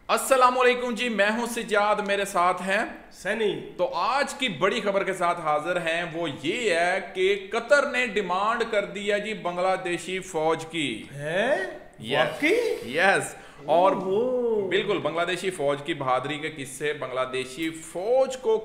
अस्सलामुअलैकुम जी, मैं हूं सिजाद, मेरे साथ हैं सनी। तो आज की बड़ी खबर के साथ हाजिर हैं। वो ये है कि कतर ने डिमांड कर दी है जी बांग्लादेशी फौज की। है वाकई? यस। और ओहो। बिल्कुल बांग्लादेशी फौज की बहादुरी के किस्से, बांग्लादेशी फौज को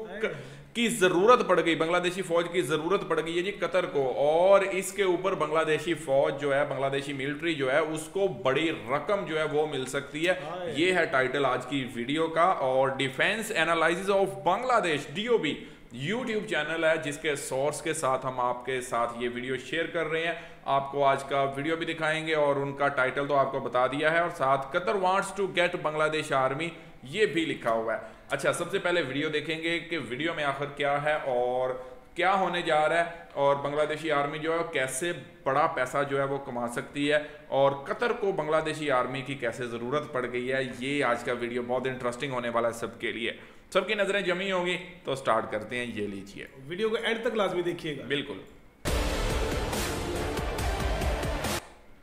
की जरूरत पड़ गई, बांग्लादेशी फौज की जरूरत पड़ गई है जी कतर को। और इसके ऊपर बांग्लादेशी फौज जो है, बांग्लादेशी मिलिट्री जो है, उसको बड़ी रकम जो है वो मिल सकती है। ये है टाइटल आज की वीडियो का। और defence analysis of Bangladesh DOB YouTube channel है, जिसके सोर्स के साथ हम आपके साथ ये वीडियो शेयर कर रहे हैं। आपको आज का वीडियो भी दिखाएंगे और उनका टाइटल तो आपको बता दिया है, और साथ Qatar wants to get Bangladesh army ये भी लिखा हुआ है। अच्छा, सबसे पहले वीडियो देखेंगे कि वीडियो में आखिर क्या है और क्या होने जा रहा है, और बांग्लादेशी आर्मी जो है कैसे बड़ा पैसा जो है वो कमा सकती है, और कतर को बांग्लादेशी आर्मी की कैसे ज़रूरत पड़ गई है। ये आज का वीडियो बहुत इंटरेस्टिंग होने वाला है सबके लिए। सबकी नज़रें जमी होगी तो स्टार्ट करते हैं। ये लीजिए वीडियो को एंड तक लाजमी देखिएगा। बिल्कुल।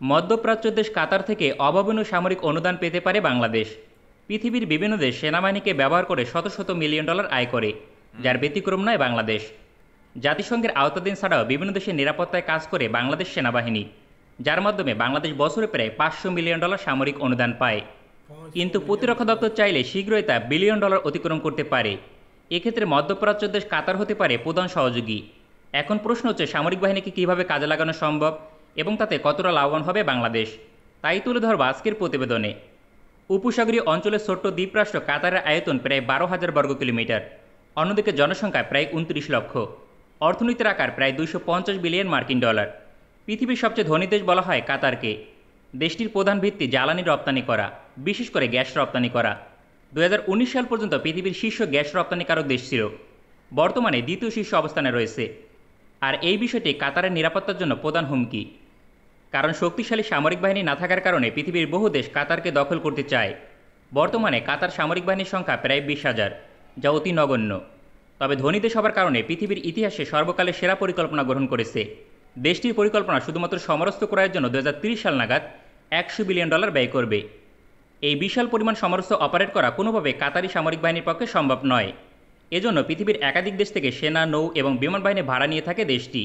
মধ্যপ্রাচ্য দেশ কাতার থেকে অভাবনীয় সামরিক অনুদান পেতে পারে বাংলাদেশ। পৃথিবীর বিভিন্ন দেশ সেনাবাহিনীকে ব্যবহার করে শত শত মিলিয়ন ডলার আয় করে, যার ব্যতিক্রম নয় বাংলাদেশ। জাতিসংঘের আওতাধীন ছাড়াও বিভিন্ন দেশের নিরাপত্তায় কাজ করে বাংলাদেশ সেনাবাহিনী, যার মাধ্যমে বাংলাদেশ বছরে প্রায় 500 মিলিয়ন ডলার সামরিক অনুদান পায়। কিন্তু প্রতিরক্ষা দপ্তর চাইলে শীঘ্রই তা বিলিয়ন ডলার অতিক্রম করতে পারে। এক্ষেত্রে মধ্যপ্রাচ্য দেশ কাতার হতে পারে প্রধান সহযোগী। এখন প্রশ্ন হচ্ছে, সামরিক বাহিনীকে কীভাবে কাজে লাগানো সম্ভব এবং তাতে কতটা লাভবান হবে বাংলাদেশ, তাই তুলে ধরব আজকের প্রতিবেদনে। উপসাগরীয় অঞ্চলের ছোট্ট দ্বীপরাষ্ট্র কাতারের আয়তন প্রায় 12,000 বর্গ কিলোমিটার, অন্যদিকে জনসংখ্যা প্রায় 29 লক্ষ, অর্থনীতির আকার প্রায় 250 বিলিয়ন মার্কিন ডলার। পৃথিবীর সবচেয়ে ধনী দেশ বলা হয় কাতারকে। দেশটির প্রধান ভিত্তি জ্বালানি রপ্তানি করা, বিশেষ করে গ্যাস রপ্তানি করা। 2019 সাল পর্যন্ত পৃথিবীর শীর্ষ গ্যাস রপ্তানিকারক দেশ ছিল, বর্তমানে দ্বিতীয় শীর্ষ অবস্থানে রয়েছে। আর এই বিষয়টি কাতারের নিরাপত্তার জন্য প্রধান হুমকি, কারণ শক্তিশালী সামরিক বাহিনী না থাকার কারণে পৃথিবীর বহু দেশ কাতারকে দখল করতে চায়। বর্তমানে কাতার সামরিক বাহিনীর সংখ্যা প্রায় 20,000, যা অতি নগণ্য। তবে ধনী দেশ হবার কারণে পৃথিবীর ইতিহাসে সর্বকালের সেরা পরিকল্পনা গ্রহণ করেছে। দেশটির পরিকল্পনা শুধুমাত্র সমরাস্ত্র ক্রয়ের জন্য 2030 সাল নাগাদ 100 বিলিয়ন ডলার ব্যয় করবে। এই বিশাল পরিমাণ সমরাস্ত্র অপারেট করা কোনোভাবে কাতারি সামরিক বাহিনীর পক্ষে সম্ভব নয়। এজন্য পৃথিবীর একাধিক দেশ থেকে সেনা, নৌ এবং বিমান বাহিনী ভাড়া নিয়ে থাকে দেশটি।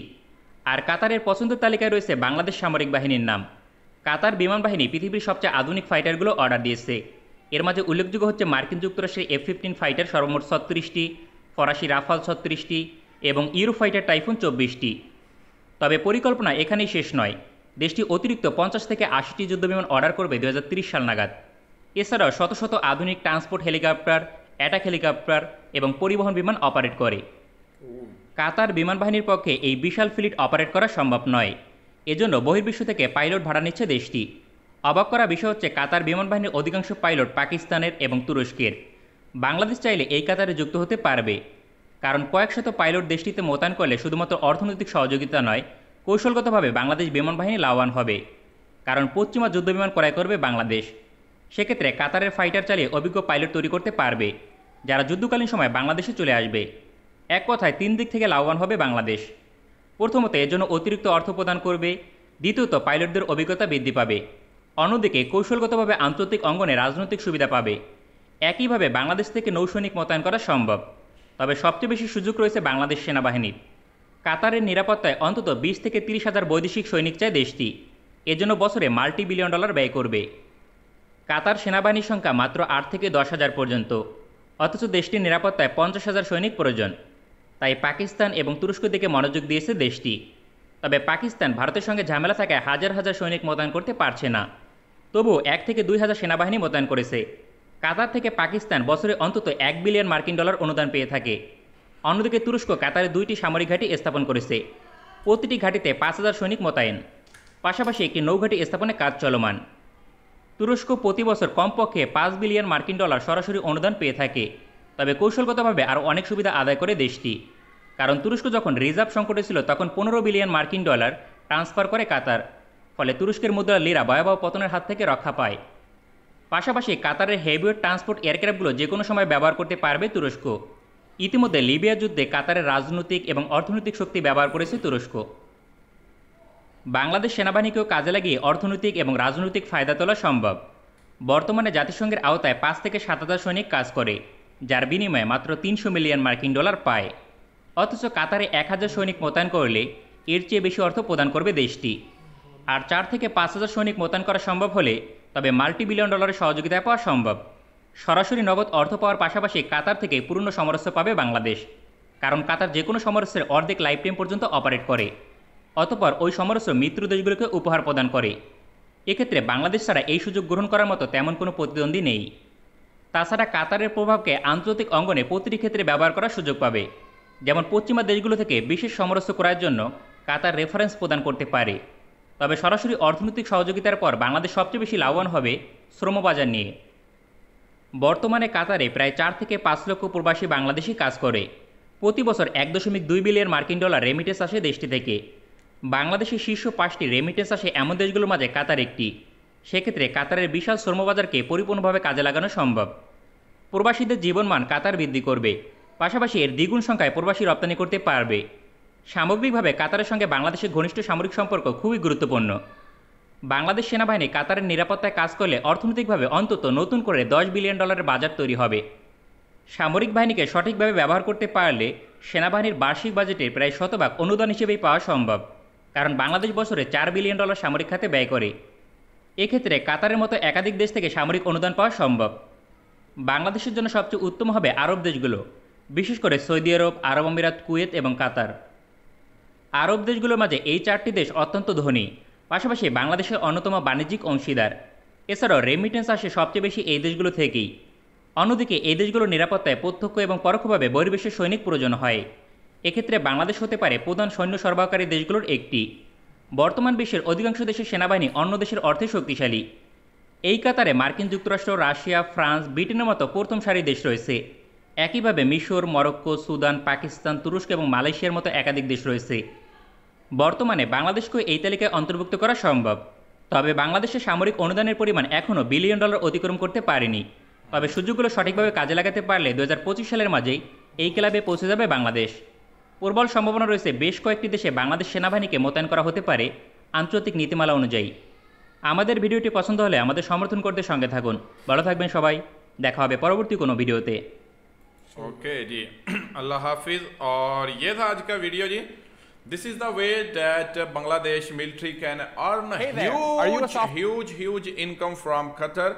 আর কাতারের পছন্দের তালিকায় রয়েছে বাংলাদেশ সামরিক বাহিনীর নাম। কাতার বিমান বাহিনী পৃথিবীর সবচেয়ে আধুনিক ফাইটারগুলো অর্ডার দিয়েছে। এর মাঝে উল্লেখযোগ্য হচ্ছে মার্কিন যুক্তরাষ্ট্রের F-15 ফাইটার সর্বমোট 36টি, ফরাসি রাফাল 36টি এবং ইউরো ফাইটার টাইফুন 24টি। তবে পরিকল্পনা এখানেই শেষ নয়। দেশটি অতিরিক্ত 50 থেকে 80টি যুদ্ধবিমান অর্ডার করবে 2030 সাল নাগাদ। এছাড়াও শত শত আধুনিক ট্রান্সপোর্ট হেলিকপ্টার, অ্যাটাক হেলিকপ্টার এবং পরিবহন বিমান অপারেট করে। কাতার বিমান বাহিনীর পক্ষে এই বিশাল ফ্লিট অপারেট করা সম্ভব নয়, এজন্য বহির্বিশ্ব থেকে পাইলট ভাড়া নিচ্ছে দেশটি। অবাক করা বিষয় হচ্ছে, কাতার বিমান বাহিনীর অধিকাংশ পাইলট পাকিস্তানের এবং তুরস্কের। বাংলাদেশ চাইলে এই কাতারে যুক্ত হতে পারবে, কারণ কয়েকশত পাইলট দেশটিতে মোতায়েন করলে শুধুমাত্র অর্থনৈতিক সহযোগিতা নয়, কৌশলগতভাবে বাংলাদেশ বিমান বাহিনী লাভবান হবে, কারণ পশ্চিমা যুদ্ধবিমান ক্রয় করবে বাংলাদেশ। সেক্ষেত্রে কাতারের ফাইটার চালিয়ে অভিজ্ঞ পাইলট তৈরি করতে পারবে, যারা যুদ্ধকালীন সময় বাংলাদেশে চলে আসবে। এক কথায় 3 দিক থেকে লাভবান হবে বাংলাদেশ। প্রথমত, এর জন্য অতিরিক্ত অর্থ প্রদান করবে। দ্বিতীয়ত, পাইলটদের অভিজ্ঞতা বৃদ্ধি পাবে। অন্যদিকে কৌশলগতভাবে আন্তর্জাতিক অঙ্গনে রাজনৈতিক সুবিধা পাবে। একইভাবে বাংলাদেশ থেকে নৌসৈনিক মোতায়েন করা সম্ভব। তবে সবচেয়ে বেশি সুযোগ রয়েছে বাংলাদেশ সেনাবাহিনীর। কাতারের নিরাপত্তায় অন্তত 20 থেকে 30 হাজার বৈদেশিক সৈনিক চায় দেশটি। এজন্য বছরে মাল্টি বিলিয়ন ডলার ব্যয় করবে। কাতার সেনাবাহিনীর সংখ্যা মাত্র 8 থেকে 10 হাজার পর্যন্ত, অথচ দেশটির নিরাপত্তায় 50 হাজার সৈনিক প্রয়োজন। তাই পাকিস্তান এবং তুরস্ক দিকে মনোযোগ দিয়েছে দেশটি। তবে পাকিস্তান ভারতের সঙ্গে ঝামেলা থাকায় হাজার হাজার সৈনিক মোতায়েন করতে পারছে না। তবুও 1 থেকে 2 হাজার সেনাবাহিনী মোতায়েন করেছে। কাতার থেকে পাকিস্তান বছরে অন্তত 1 বিলিয়ন মার্কিন ডলার অনুদান পেয়ে থাকে। অন্যদিকে তুরস্ক কাতারে 2টি সামরিক ঘাঁটি স্থাপন করেছে, প্রতিটি ঘাঁটিতে 5,000 সৈনিক মোতায়েন। পাশাপাশি একটি নৌঘাঁটি স্থাপনে কাজ চলমান। তুরস্ক প্রতি বছর কমপক্ষে 5 বিলিয়ন মার্কিন ডলার সরাসরি অনুদান পেয়ে থাকে। তবে কৌশলগতভাবে আরও অনেক সুবিধা আদায় করে দেশটি, কারণ তুরস্ক যখন রিজার্ভ সংকটে ছিল তখন 15 বিলিয়ন মার্কিন ডলার ট্রান্সফার করে কাতার। ফলে তুরস্কের মুদ্রা লিরা ভয়াবহ পতনের হাত থেকে রক্ষা পায়। পাশাপাশি কাতারের হেভিওয়েট ট্রান্সপোর্ট এয়ারক্রাফটগুলো যে কোনো সময় ব্যবহার করতে পারবে তুরস্ক। ইতিমধ্যে লিবিয়া যুদ্ধে কাতারের রাজনৈতিক এবং অর্থনৈতিক শক্তি ব্যবহার করেছে তুরস্ক। বাংলাদেশ সেনাবাহিনীকেও কাজে লাগিয়ে অর্থনৈতিক এবং রাজনৈতিক ফায়দা তোলা সম্ভব। বর্তমানে জাতিসংঘের আওতায় 5 থেকে 7,000 সৈনিক কাজ করে, যার বিনিময়ে মাত্র 300 মিলিয়ন মার্কিন ডলার পায়। অথচ কাতারে 1000 সৈনিক মোতায়েন করলে এর চেয়ে বেশি অর্থ প্রদান করবে দেশটি। আর 4 থেকে 5,000 সৈনিক মোতায়েন করা সম্ভব হলে তবে মাল্টি বিলিয়ন ডলারের সহযোগিতা পাওয়া সম্ভব। সরাসরি নগদ অর্থ পাওয়ার পাশাপাশি কাতার থেকে পূর্ণ সমরাস্ত্র পাবে বাংলাদেশ, কারণ কাতার যে কোনো সমরাস্ত্রের অর্ধেক লাইফ টাইম পর্যন্ত অপারেট করে। অতঃপর ওই সমরাস্ত্র মিত্র দেশগুলোকে উপহার প্রদান করে। এক্ষেত্রে বাংলাদেশ ছাড়া এই সুযোগ গ্রহণ করার মতো তেমন কোনো প্রতিদ্বন্দ্বী নেই। তাছাড়া কাতারের প্রভাবকে আন্তর্জাতিক অঙ্গনে প্রতিটি ক্ষেত্রে ব্যবহার করার সুযোগ পাবে। যেমন পশ্চিমা দেশগুলো থেকে বিশেষ সমরাস্ত্র ক্রয়ের জন্য কাতার রেফারেন্স প্রদান করতে পারে। তবে সরাসরি অর্থনৈতিক সহযোগিতার পর বাংলাদেশ সবচেয়ে বেশি লাভবান হবে শ্রমবাজার নিয়ে। বর্তমানে কাতারে প্রায় 4 থেকে 5 লক্ষ প্রবাসী বাংলাদেশি কাজ করে। প্রতি বছর 1.2 বিলিয়ন মার্কিন ডলার রেমিটেন্স আসে দেশটি থেকে। বাংলাদেশের শীর্ষ 5টি রেমিটেন্স আসে এমন দেশগুলোর মাঝে কাতার একটি। সেক্ষেত্রে কাতারের বিশাল শ্রমবাজারকে পরিপূর্ণভাবে কাজে লাগানো সম্ভব। প্রবাসীদের জীবনমান কাতার বৃদ্ধি করবে, পাশাপাশি এর দ্বিগুণ সংখ্যায় প্রবাসী রপ্তানি করতে পারবে। সামগ্রিকভাবে কাতারের সঙ্গে বাংলাদেশের ঘনিষ্ঠ সামরিক সম্পর্ক খুবই গুরুত্বপূর্ণ। বাংলাদেশ সেনাবাহিনী কাতারের নিরাপত্তায় কাজ করলে অর্থনৈতিকভাবে অন্তত নতুন করে 10 বিলিয়ন ডলারের বাজার তৈরি হবে। সামরিক বাহিনীকে সঠিকভাবে ব্যবহার করতে পারলে সেনাবাহিনীর বার্ষিক বাজেটের প্রায় 100% অনুদান হিসেবেই পাওয়া সম্ভব, কারণ বাংলাদেশ বছরে 4 বিলিয়ন ডলার সামরিক খাতে ব্যয় করে। এক্ষেত্রে কাতারের মতো একাধিক দেশ থেকে সামরিক অনুদান পাওয়া সম্ভব। বাংলাদেশের জন্য সবচেয়ে উত্তম হবে আরব দেশগুলো, বিশেষ করে সৌদি আরব, আরব আমিরাত, কুয়েত এবং কাতার। আরব দেশগুলোর মাঝে এই 4টি দেশ অত্যন্ত ধনী, পাশাপাশি বাংলাদেশের অন্যতম বাণিজ্যিক অংশীদার। এছাড়াও রেমিটেন্স আসে সবচেয়ে বেশি এই দেশগুলো থেকেই। অন্যদিকে এই দেশগুলোর নিরাপত্তায় প্রত্যক্ষ এবং পরোক্ষভাবে বহির্বিশ্বের সৈনিক প্রয়োজন হয়। এক্ষেত্রে বাংলাদেশ হতে পারে প্রধান সৈন্য সরবরাহকারী দেশগুলোর একটি। বর্তমান বিশ্বের অধিকাংশ দেশের সেনাবাহিনী অন্য দেশের অর্থে শক্তিশালী। এই কাতারে মার্কিন যুক্তরাষ্ট্র, রাশিয়া, ফ্রান্স, ব্রিটেনের মতো প্রথম সারির দেশ রয়েছে। একইভাবে মিশর, মরক্কো, সুদান, পাকিস্তান, তুরস্ক এবং মালয়েশিয়ার মতো একাধিক দেশ রয়েছে। বর্তমানে বাংলাদেশকেও এই তালিকায় অন্তর্ভুক্ত করা সম্ভব। তবে বাংলাদেশের সামরিক অনুদানের পরিমাণ এখনও বিলিয়ন ডলার অতিক্রম করতে পারেনি। তবে সুযোগগুলো সঠিকভাবে কাজে লাগাতে পারলে 2025 সালের মাঝেই এই ক্লাবে পৌঁছে যাবে বাংলাদেশ। প্রবল সম্ভাবনা রয়েছে বেশ কয়েকটি দেশে বাংলাদেশ সেনাবাহিনীকে মোতায়েন করা হতে পারে আন্তর্জাতিক নীতিমালা অনুযায়ী। আমাদের ভিডিওটি পছন্দ হলে আমাদের সমর্থন করতে সঙ্গে থাকুন। ভালো থাকবেন সবাই, দেখা হবে পরবর্তী কোনো ভিডিওতে। ओके जी, अल्लाह हाफिज। और ये था आज का वीडियो जी। This is the way that Bangladesh military can earn huge income from Qatar.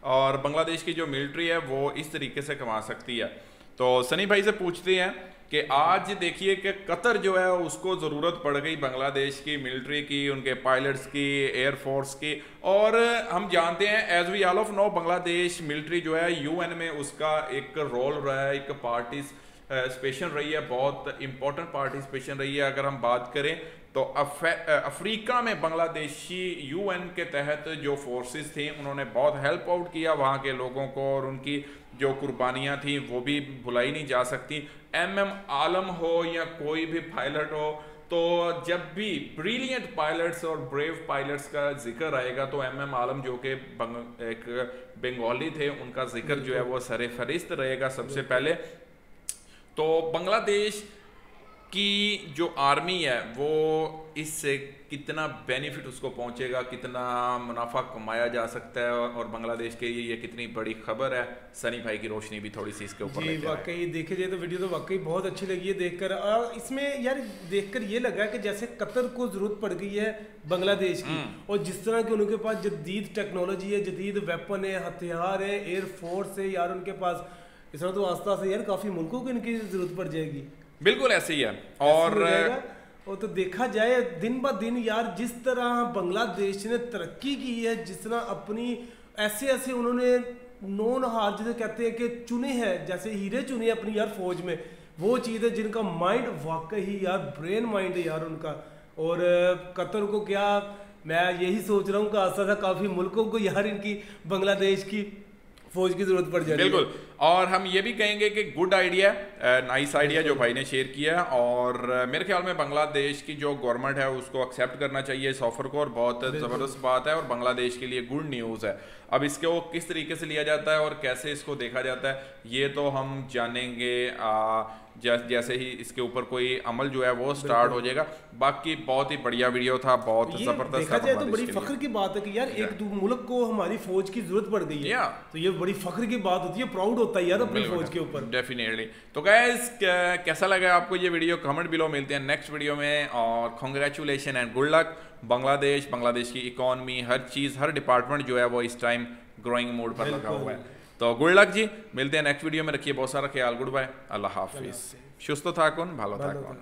और बांग्लादेश की जो मिलिट्री है वो इस तरीके से कमा सकती है। तो सनी भाई से पूछते हैं कि आज देखिए कि कतर जो है उसको ज़रूरत पड़ गई बांग्लादेश की मिलिट्री की, उनके पायलट्स की, एयरफोर्स की। और हम जानते हैं as we all of know Bangladesh military जो है यूएन में उसका एक रोल रहा है, एक पार्टिसिपेशन रही है, बहुत इंपॉर्टेंट पार्टिसिपेशन रही है। अगर हम बात करें तो अफ्रीका में बांग्लादेशी यूएन के तहत जो फोर्सेस थी उन्होंने बहुत हेल्प आउट किया वहाँ के लोगों को, और उनकी जो कुर्बानियाँ थी वो भी भुलाई नहीं जा सकती। MM आलम हो या कोई भी पायलट हो, तो जब भी ब्रिलियंट पायलट्स और ब्रेव पायलट्स का जिक्र आएगा तो MM आलम जो कि एक बंगाली थे उनका जिक्र जो है वो सरे फहरिस्त रहेगा सबसे पहले। तो बांग्लादेश की जो आर्मी है वो इससे कितना बेनिफिट उसको पहुंचेगा, कितना मुनाफा कमाया जा सकता है, और बांग्लादेश के लिए ये कितनी बड़ी खबर है, सनी भाई की रोशनी भी थोड़ी सी इसके ऊपर जी वाकई देखे जाए तो वीडियो तो वाकई बहुत अच्छी लगी है देखकर। और इसमें यार देखकर ये लगा कि जैसे कतर को जरूरत पड़ गई है बांग्लादेश की, और जिस तरह की उनके पास जदीद टेक्नोलॉजी है, जदीद वेपन है, हथियार है, एयरफोर्स है यार उनके पास, इस तरह तो आस्ता आस्ता यार काफ़ी मुल्कों को इनकी ज़रूरत पड़ जाएगी। बिल्कुल ऐसे ही है। और तो देखा जाए दिन ब दिन यार जिस तरह बांग्लादेश ने तरक्की की है, जिस तरह अपनी ऐसे ऐसे उन्होंने नॉन हार जिसे कहते हैं कि चुने हैं, जैसे हीरे चुने अपनी यार फौज में, वो चीज़ है जिनका माइंड वाकई यार ब्रेन माइंड है यार उनका। और कतर को क्या, मैं यही सोच रहा हूँ कि आस्ता काफ़ी मुल्कों को यार इनकी बांग्लादेश की फौज की जरूरत पड़ जाएगी। बिल्कुल, और हम ये भी कहेंगे कि गुड आइडिया, नाइस आइडिया जो भाई ने शेयर किया। और मेरे ख्याल में बांग्लादेश की जो गवर्नमेंट है उसको एक्सेप्ट करना चाहिए इस ऑफर को, और बहुत ज़बरदस्त बात है और बांग्लादेश के लिए गुड न्यूज़ है। अब इसको किस तरीके से लिया जाता है और कैसे इसको देखा जाता है, ये तो हम जानेंगे जैसे ही इसके ऊपर कोई अमल जो है वो स्टार्ट हो जाएगा। बाकी बहुत ही बढ़िया वीडियो था, बहुत जबरदस्त। देखा जाए तो बड़ी फख्र की बात है कि यार एक मुल्क को हमारी फौज की जरूरत पड़ गई है, तो ये बड़ी फख्र की बात होती है, प्राउड होता है यार अपनी फौज के ऊपर। डेफिनेटली। तो गाइस कैसा लगा आपको ये वीडियो, कमेंट बिलो। मिलते हैं नेक्स्ट वीडियो में, और congratulation and good luck. Bangladesh की इकोनॉमी, हर चीज़, हर डिपार्टमेंट जो है वो इस टाइम ग्रोइंग मोड पर लगा हुआ है। तो गुड लक जी, मिलते हैं नेक्स्ट वीडियो में। रखिए बहुत सारा ख्याल, गुड बाय, अल्लाह हाफिज। सुस्त थाकुन, भालो थाकुन।